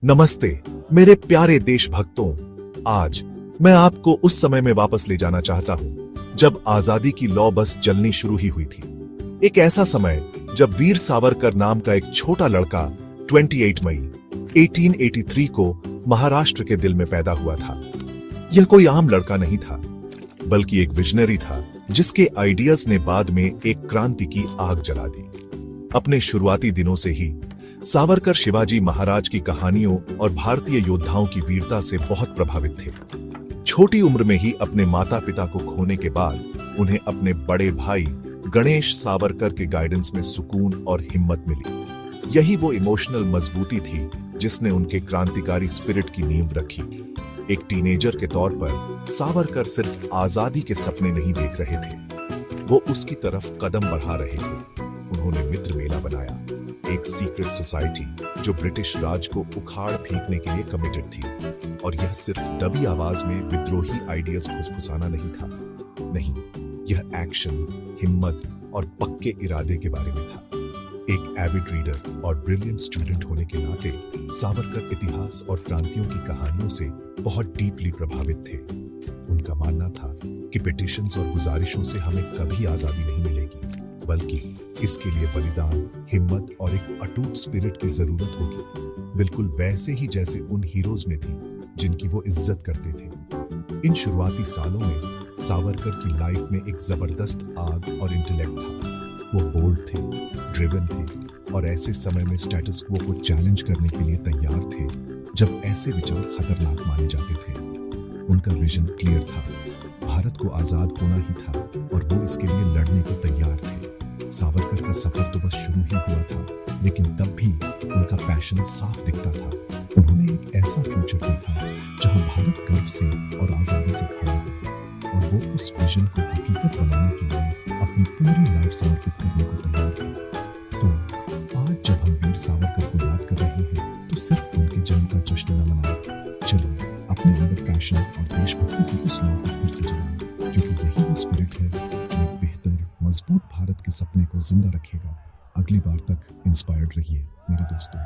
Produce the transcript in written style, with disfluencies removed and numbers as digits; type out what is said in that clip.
नमस्ते मेरे प्यारे देशभक्तों। आज मैं आपको उस समय में वापस ले जाना चाहता हूं जब आजादी की लौ बस जलनी शुरू ही हुई थी। एक ऐसा समय जब वीर सावरकर नाम का एक छोटा लड़का 28 मई 1883 को महाराष्ट्र के दिल में पैदा हुआ था। यह कोई आम लड़का नहीं था, बल्कि एक विजनरी था जिसके आइडियाज ने बाद में एक क्रांति की आग जला दी। अपने शुरुआती दिनों से ही सावरकर शिवाजी महाराज की कहानियों और भारतीय योद्धाओं की वीरता से बहुत प्रभावित थे। छोटी उम्र में ही अपने माता पिता को खोने के बाद उन्हें अपने बड़े भाई गणेश सावरकर के गाइडेंस में सुकून और हिम्मत मिली। यही वो इमोशनल मजबूती थी जिसने उनके क्रांतिकारी स्पिरिट की नींव रखी। एक टीनेजर के तौर पर सावरकर सिर्फ आजादी के सपने नहीं देख रहे थे, वो उसकी तरफ कदम बढ़ा रहे थे। उन्होंने मित्र मेला बनाया, एक सीक्रेट सोसाइटी जो ब्रिटिश राज को उखाड़ फेंकने के लिए कमिटेड थी। और यह सिर्फ दबी आवाज में विद्रोही आइडियाज फुसफुसाना नहीं था। नहीं, यह एक्शन, हिम्मत और पक्के इरादे के बारे में था। एक एविड रीडर और ब्रिलियंट स्टूडेंट होने के नाते सावरकर इतिहास और क्रांतियों की कहानियों से बहुत डीपली प्रभावित थे। उनका मानना था कि पिटिशंस और गुजारिशों से हमें कभी आजादी नहीं मिलेगी, बल्कि इसके लिए बलिदान, हिम्मत और एक अटूट स्पिरिट की जरूरत होगी, बिल्कुल वैसे ही जैसे उन हीरोज में थी जिनकी वो इज्जत करते थे। इन शुरुआती सालों में सावरकर की लाइफ में एक जबरदस्त आग और इंटेलेक्ट था। वो बोल्ड थे, ड्रिवन थे और ऐसे समय में स्टेटस क्वो को चैलेंज करने के लिए तैयार थे जब ऐसे विचार खतरनाक माने जाते थे। उनका विजन क्लियर था, भारत को आजाद होना ही था और वो इसके लिए लड़ने को तैयार थे। सावरकर का सफर तो बस शुरू ही हुआ था, लेकिन तब भी उनका पैशन साफ दिखता था। उन्होंने एक ऐसा फ्यूचर देखा जहां भारत गर्व से और आजादी से खड़ा हो, और वो उस विजन को हकीकत बनाने के लिए अपनी पूरी लाइफ समर्पित करने को तैयार थे। तो आज जब हम वीर सावरकर को याद कर रहे हैं, तो सिर्फ उनके जन्म का जश्न न मनाएं, चलो अपने अंदर पैशन और देशभक्ति की उस लौ को फिर से जलाएं, क्योंकि यही वो स्पिरिट है जो एक बेहतर, मजबूत भारत के सपने को जिंदा रखेगा। अगली बार तक इंस्पायर्ड रहिए मेरे दोस्तों।